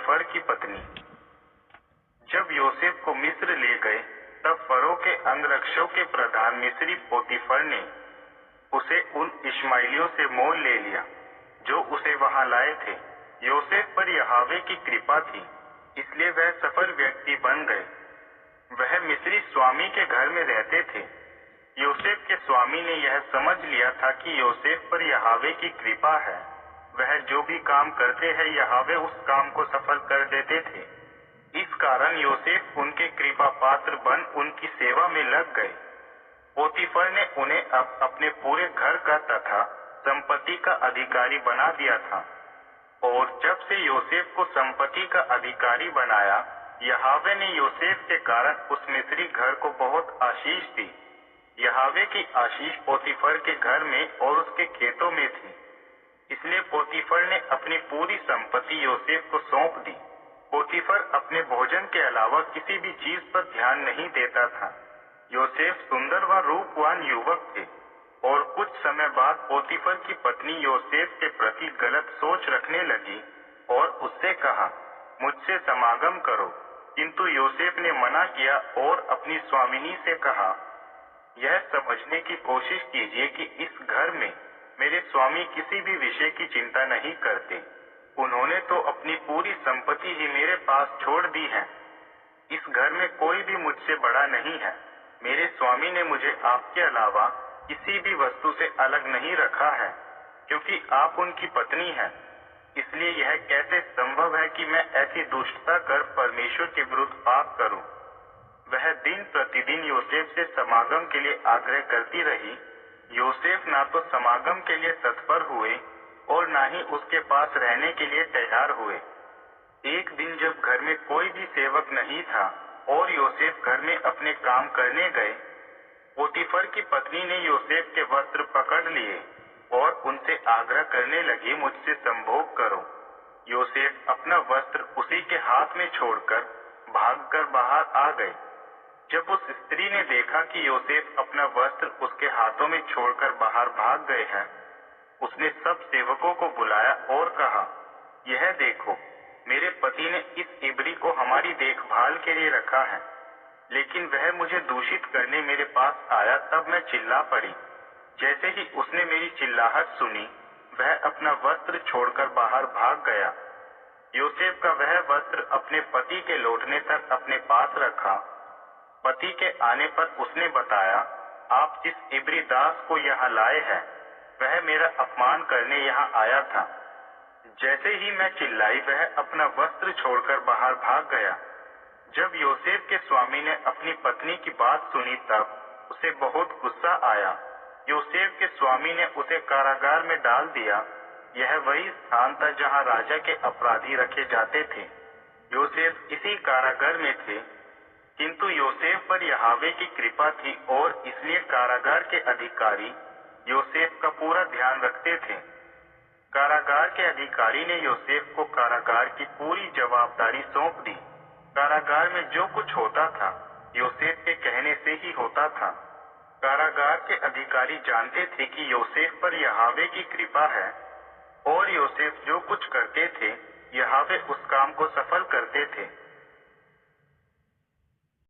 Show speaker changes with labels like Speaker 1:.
Speaker 1: पोतीफर की पत्नी। जब योसेफ को मिस्र ले गए, तब फरो के अंगरक्षकों के प्रधान मिस्री पोतीफर ने उसे उन इश्माएलियों से मोल ले लिया जो उसे वहां लाए थे। योसेफ पर यहोवा की कृपा थी, इसलिए वह सफल व्यक्ति बन गए। वह मिस्री स्वामी के घर में रहते थे। योसेफ के स्वामी ने यह समझ लिया था कि योसेफ पर यहोवा की कृपा है। वह जो भी काम करते हैं, यहोवा उस काम को सफल कर देते थे। इस कारण योसेफ उनके कृपा पात्र बन उनकी सेवा में लग गए। पोतीफर ने उन्हें अब अपने पूरे घर का तथा संपत्ति का अधिकारी बना दिया था। और जब से योसेफ को संपत्ति का अधिकारी बनाया, यहोवा ने योसेफ के कारण उस मिस्री घर को बहुत आशीष दी। यहोवा की आशीष पोतीफर के घर में और उसके खेतों में थी। इसलिए पोतीफर ने अपनी पूरी संपत्ति योसेफ को सौंप दी। पोतीफर अपने भोजन के अलावा किसी भी चीज पर ध्यान नहीं देता था। योसेफ सुंदर व रूपवान युवक थे। और कुछ समय बाद पोतीफर की पत्नी योसेफ के प्रति गलत सोच रखने लगी और उससे कहा, मुझसे समागम करो। किंतु योसेफ ने मना किया और अपनी स्वामिनी से कहा, यह समझने की कोशिश कीजिए कि इस घर में मेरे स्वामी किसी भी विषय की चिंता नहीं करते। उन्होंने तो अपनी पूरी संपत्ति ही मेरे पास छोड़ दी है। इस घर में कोई भी मुझसे बड़ा नहीं है। मेरे स्वामी ने मुझे आपके अलावा किसी भी वस्तु से अलग नहीं रखा है, क्योंकि आप उनकी पत्नी हैं। इसलिए यह कैसे संभव है कि मैं ऐसी दुष्टता कर परमेश्वर के विरुद्ध पाप करूं? वह दिन प्रतिदिन योसेफ से समागम के लिए आग्रह करती रही। योसेफ ना तो समागम के लिए तत्पर हुए और ना ही उसके पास रहने के लिए तैयार हुए। एक दिन जब घर में कोई भी सेवक नहीं था और योसेफ घर में अपने काम करने गए, पोतीफर की पत्नी ने योसेफ के वस्त्र पकड़ लिए और उनसे आग्रह करने लगी, मुझसे संभोग करो। योसेफ अपना वस्त्र उसी के हाथ में छोड़कर भागकर बाहर आ गए। जब उस स्त्री ने देखा कि योसेफ अपना वस्त्र उसके हाथों में छोड़कर बाहर भाग गए हैं, उसने सब सेवकों को बुलाया और कहा, यह देखो, मेरे पति ने इस इब्री को हमारी देखभाल के लिए रखा है। लेकिन वह मुझे दूषित करने मेरे पास आया, तब मैं चिल्ला पड़ी। जैसे ही उसने मेरी चिल्लाहट सुनी, वह अपना वस्त्र छोड़कर बाहर भाग गया। योसेफ का वह वस्त्र अपने पति के लौटने तक अपने पास रखा। पति के आने पर उसने बताया, आप जिस इब्री दास को यहाँ लाए हैं, वह मेरा अपमान करने यहाँ आया था। जैसे ही मैं चिल्लाई, वह अपना वस्त्र छोड़कर बाहर भाग गया। जब योसेफ के स्वामी ने अपनी पत्नी की बात सुनी, तब उसे बहुत गुस्सा आया। योसेफ के स्वामी ने उसे कारागार में डाल दिया। यह वही स्थान था जहाँ राजा के अपराधी रखे जाते थे। योसेफ इसी कारागार में थे। किंतु योसेफ पर यहोवा की कृपा थी और इसलिए कारागार के अधिकारी योसेफ का पूरा ध्यान रखते थे। कारागार के अधिकारी ने योसेफ को कारागार की पूरी जवाबदारी सौंप दी। कारागार में जो कुछ होता था, योसेफ के कहने से ही होता था। कारागार के अधिकारी जानते थे कि योसेफ पर यहोवा की कृपा है और योसेफ जो कुछ करते थे, यहोवा उस काम को सफल करते थे।